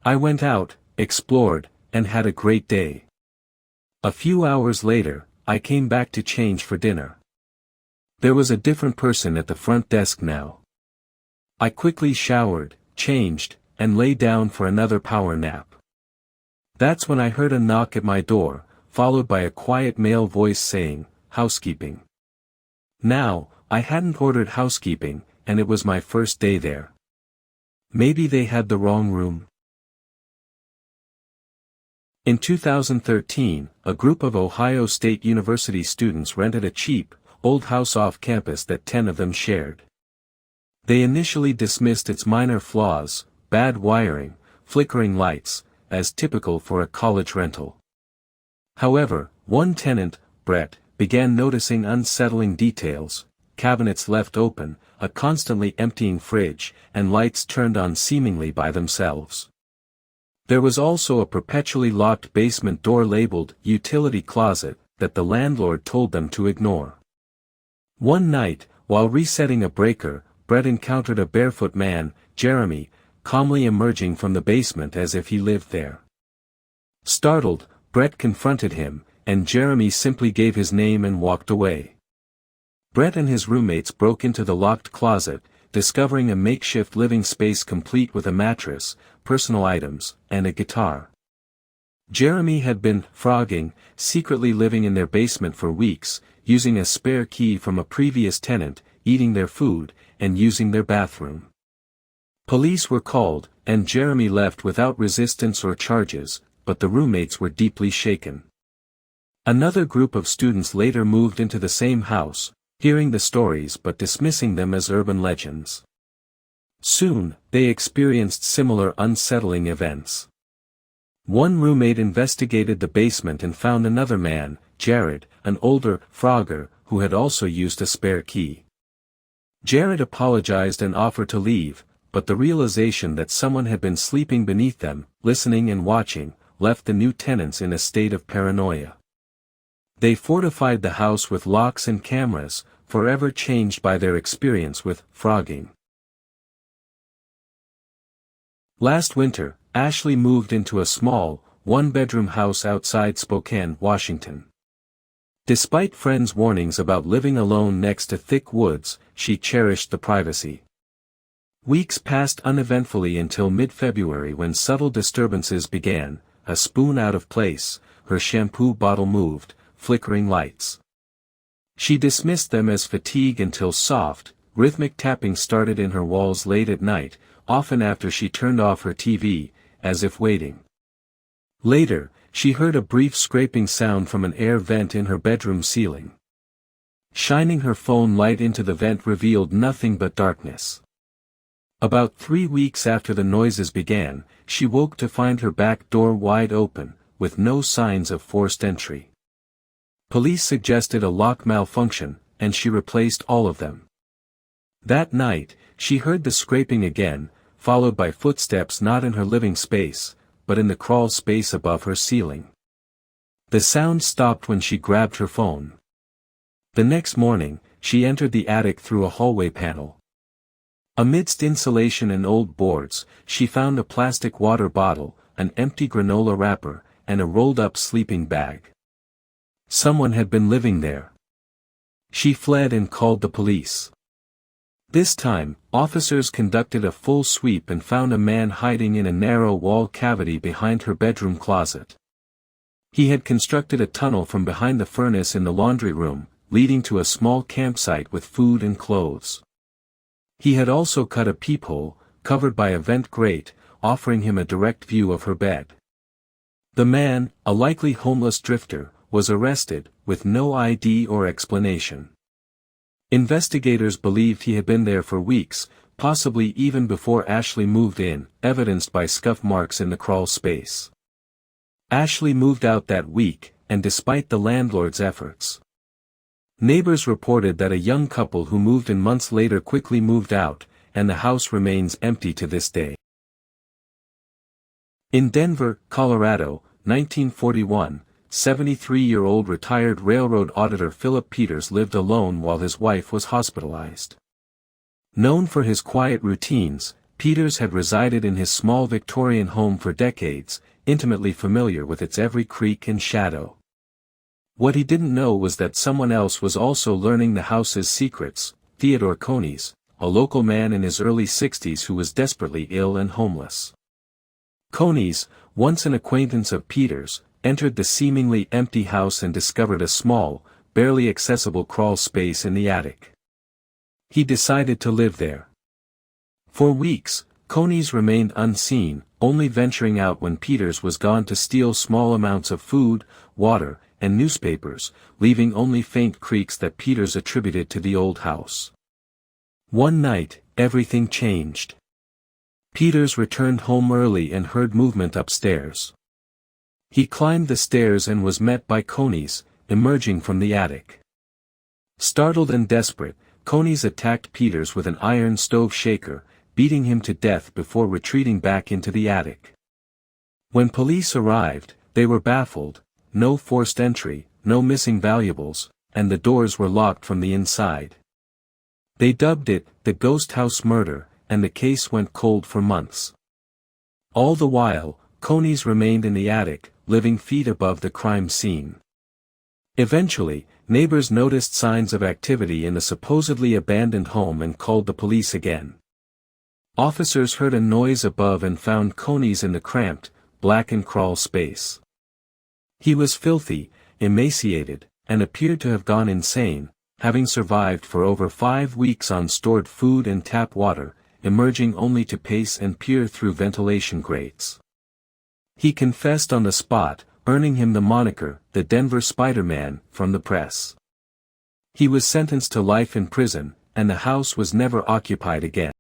I went out, explored, and had a great day. A few hours later, I came back to change for dinner. There was a different person at the front desk now. I quickly showered, changed, and lay down for another power nap. That's when I heard a knock at my door, followed by a quiet male voice saying, "Housekeeping." Now, I hadn't ordered housekeeping, and it was my first day there. Maybe they had the wrong room. In 2013, a group of Ohio State University students rented a cheap, old house off campus that 10 of them shared. They initially dismissed its minor flaws, bad wiring, flickering lights, as typical for a college rental. However, one tenant, Brett, began noticing unsettling details: cabinets left open, a constantly emptying fridge, and lights turned on seemingly by themselves. There was also a perpetually locked basement door labeled "utility closet" that the landlord told them to ignore. One night, while resetting a breaker, Brett encountered a barefoot man, Jeremy, calmly emerging from the basement as if he lived there. Startled, Brett confronted him, and Jeremy simply gave his name and walked away. Brett and his roommates broke into the locked closet, discovering a makeshift living space complete with a mattress, personal items, and a guitar. Jeremy had been frogging, secretly living in their basement for weeks, using a spare key from a previous tenant, eating their food, and using their bathroom. Police were called, and Jeremy left without resistance or charges, but the roommates were deeply shaken. Another group of students later moved into the same house, hearing the stories but dismissing them as urban legends. Soon, they experienced similar unsettling events. One roommate investigated the basement and found another man, Jared, an older frogger, who had also used a spare key. Jared apologized and offered to leave, but the realization that someone had been sleeping beneath them, listening and watching, left the new tenants in a state of paranoia. They fortified the house with locks and cameras, forever changed by their experience with frogging. Last winter, Ashley moved into a small, one-bedroom house outside Spokane, Washington. Despite friends' warnings about living alone next to thick woods, she cherished the privacy. Weeks passed uneventfully until mid-February when subtle disturbances began: a spoon out of place, her shampoo bottle moved, flickering lights. She dismissed them as fatigue until soft, rhythmic tapping started in her walls late at night, often after she turned off her TV, as if waiting. Later, she heard a brief scraping sound from an air vent in her bedroom ceiling. Shining her phone light into the vent revealed nothing but darkness. About 3 weeks after the noises began, she woke to find her back door wide open, with no signs of forced entry. Police suggested a lock malfunction, and she replaced all of them. That night, she heard the scraping again, followed by footsteps not in her living space, but in the crawl space above her ceiling. The sound stopped when she grabbed her phone. The next morning, she entered the attic through a hallway panel. Amidst insulation and old boards, she found a plastic water bottle, an empty granola wrapper, and a rolled-up sleeping bag. Someone had been living there. She fled and called the police. This time, officers conducted a full sweep and found a man hiding in a narrow wall cavity behind her bedroom closet. He had constructed a tunnel from behind the furnace in the laundry room, leading to a small campsite with food and clothes. He had also cut a peephole, covered by a vent grate, offering him a direct view of her bed. The man, a likely homeless drifter, was arrested, with no ID or explanation. Investigators believed he had been there for weeks, possibly even before Ashley moved in, evidenced by scuff marks in the crawl space. Ashley moved out that week, and despite the landlord's efforts. Neighbors reported that a young couple who moved in months later quickly moved out, and the house remains empty to this day. In Denver, Colorado, 1941, 73-year-old retired railroad auditor Philip Peters lived alone while his wife was hospitalized. Known for his quiet routines, Peters had resided in his small Victorian home for decades, intimately familiar with its every creak and shadow. What he didn't know was that someone else was also learning the house's secrets: Theodore Coneys, a local man in his early 60s who was desperately ill and homeless. Coneys, once an acquaintance of Peters, entered the seemingly empty house and discovered a small, barely accessible crawl space in the attic. He decided to live there. For weeks, Coneys remained unseen, only venturing out when Peters was gone to steal small amounts of food, water, and newspapers, leaving only faint creaks that Peters attributed to the old house. One night, everything changed. Peters returned home early and heard movement upstairs. He climbed the stairs and was met by Coneys, emerging from the attic. Startled and desperate, Coneys attacked Peters with an iron stove shaker, beating him to death before retreating back into the attic. When police arrived, they were baffled: no forced entry, no missing valuables, and the doors were locked from the inside. They dubbed it the Ghost House Murder, and the case went cold for months. All the while, Coneys remained in the attic, living feet above the crime scene. Eventually, neighbors noticed signs of activity in the supposedly abandoned home and called the police again. Officers heard a noise above and found Coneys in the cramped, blackened crawl space. He was filthy, emaciated, and appeared to have gone insane, having survived for over 5 weeks on stored food and tap water, emerging only to pace and peer through ventilation grates. He confessed on the spot, earning him the moniker, the Denver Spider-Man, from the press. He was sentenced to life in prison, and the house was never occupied again.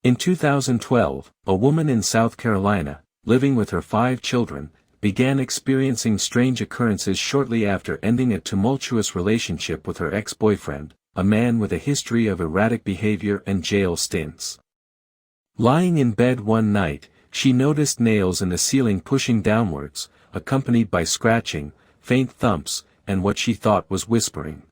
In 2012, a woman in South Carolina, living with her 5 children, began experiencing strange occurrences shortly after ending a tumultuous relationship with her ex-boyfriend, a man with a history of erratic behavior and jail stints. Lying in bed one night, she noticed nails in the ceiling pushing downwards, accompanied by scratching, faint thumps, and what she thought was whispering.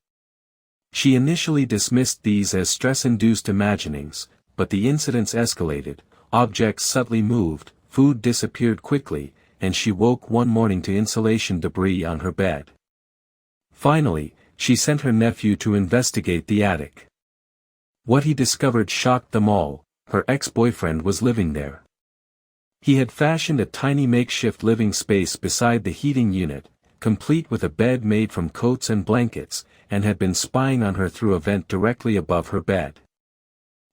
She initially dismissed these as stress-induced imaginings, but the incidents escalated: objects subtly moved, food disappeared quickly, and she woke one morning to insulation debris on her bed. Finally, she sent her nephew to investigate the attic. What he discovered shocked them all: her ex-boyfriend was living there. He had fashioned a tiny makeshift living space beside the heating unit, complete with a bed made from coats and blankets, and had been spying on her through a vent directly above her bed.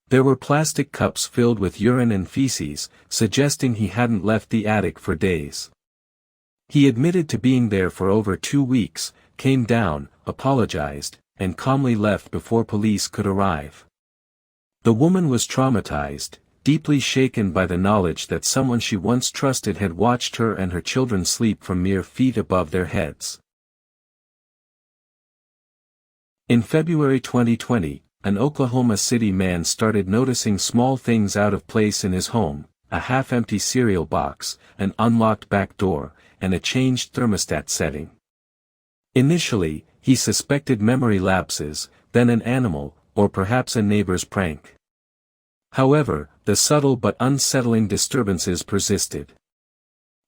There were plastic cups filled with urine and feces, suggesting he hadn't left the attic for days. He admitted to being there for over 2 weeks, came down, apologized, and calmly left before police could arrive. The woman was traumatized, deeply shaken by the knowledge that someone she once trusted had watched her and her children sleep from mere feet above their heads. In February 2020, an Oklahoma City man started noticing small things out of place in his home: a half-empty cereal box, an unlocked back door, and a changed thermostat setting. Initially, he suspected memory lapses, then an animal, or perhaps a neighbor's prank. However, the subtle but unsettling disturbances persisted.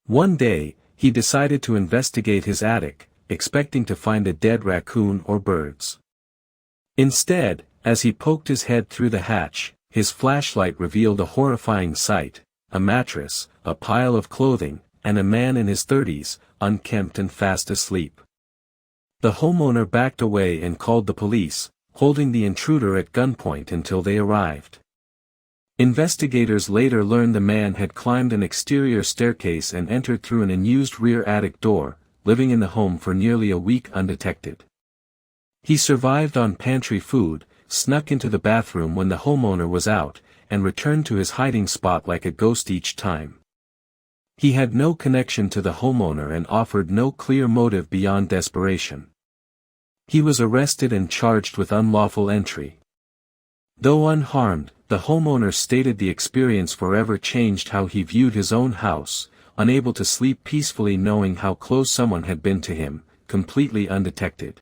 One day, he decided to investigate his attic, expecting to find a dead raccoon or birds. Instead, as he poked his head through the hatch, his flashlight revealed a horrifying sight: a mattress, a pile of clothing, and a man in his 30s, unkempt and fast asleep. The homeowner backed away and called the police, holding the intruder at gunpoint until they arrived. Investigators later learned the man had climbed an exterior staircase and entered through an unused rear attic door, living in the home for nearly a week undetected. He survived on pantry food, snuck into the bathroom when the homeowner was out, and returned to his hiding spot like a ghost each time. He had no connection to the homeowner and offered no clear motive beyond desperation. He was arrested and charged with unlawful entry. Though unharmed, the homeowner stated the experience forever changed how he viewed his own house, unable to sleep peacefully knowing how close someone had been to him, completely undetected.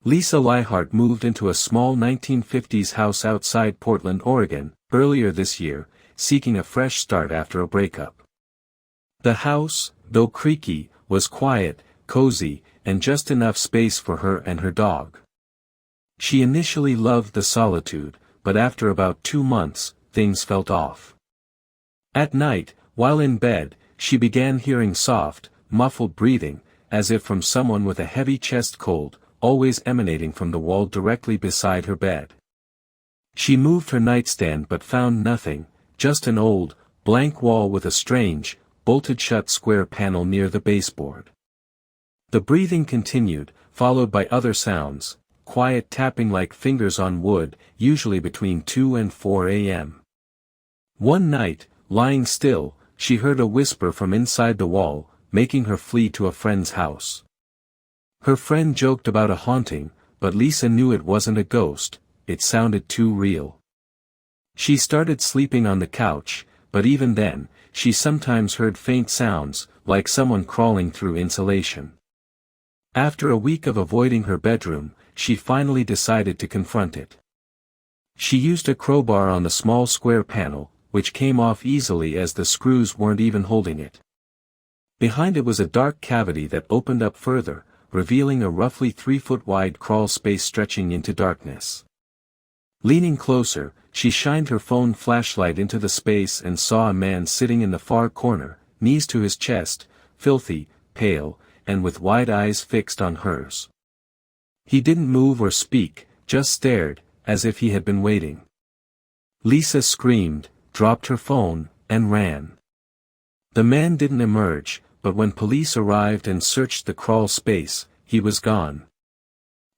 Lisa Leihart moved into a small 1950s house outside Portland, Oregon, earlier this year, seeking a fresh start after a breakup. The house, though creaky, was quiet, cozy, and just enough space for her and her dog. She initially loved the solitude, but after about 2 months, things felt off. At night, while in bed, she began hearing soft, muffled breathing, as if from someone with a heavy chest cold, always emanating from the wall directly beside her bed. She moved her nightstand but found nothing, just an old, blank wall with a strange, bolted-shut square panel near the baseboard. The breathing continued, followed by other sounds, quiet tapping like fingers on wood, usually between 2 and 4 a.m. One night, lying still, she heard a whisper from inside the wall, making her flee to a friend's house. Her friend joked about a haunting, but Lisa knew it wasn't a ghost, it sounded too real. She started sleeping on the couch, but even then, she sometimes heard faint sounds, like someone crawling through insulation. After a week of avoiding her bedroom, she finally decided to confront it. She used a crowbar on the small square panel, which came off easily as the screws weren't even holding it. Behind it was a dark cavity that opened up further, revealing a roughly 3-foot wide crawl space stretching into darkness. Leaning closer, she shined her phone flashlight into the space and saw a man sitting in the far corner, knees to his chest, filthy, pale, and with wide eyes fixed on hers. He didn't move or speak, just stared, as if he had been waiting. Lisa screamed, dropped her phone, and ran. The man didn't emerge, but when police arrived and searched the crawl space, he was gone.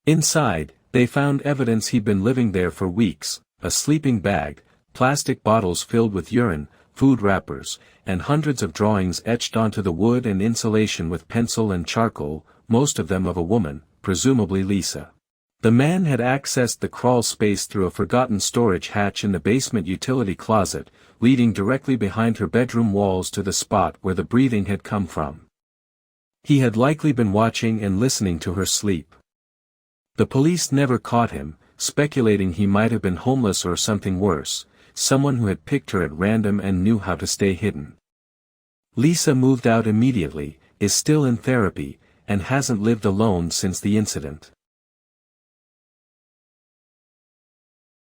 Inside, they found evidence he'd been living there for weeks, a sleeping bag, plastic bottles filled with urine, food wrappers, and hundreds of drawings etched onto the wood and insulation with pencil and charcoal, most of them of a woman, presumably Lisa. The man had accessed the crawl space through a forgotten storage hatch in the basement utility closet, leading directly behind her bedroom walls to the spot where the breathing had come from. He had likely been watching and listening to her sleep. The police never caught him, speculating he might have been homeless or something worse, someone who had picked her at random and knew how to stay hidden. Lisa moved out immediately, is still in therapy, and hasn't lived alone since the incident.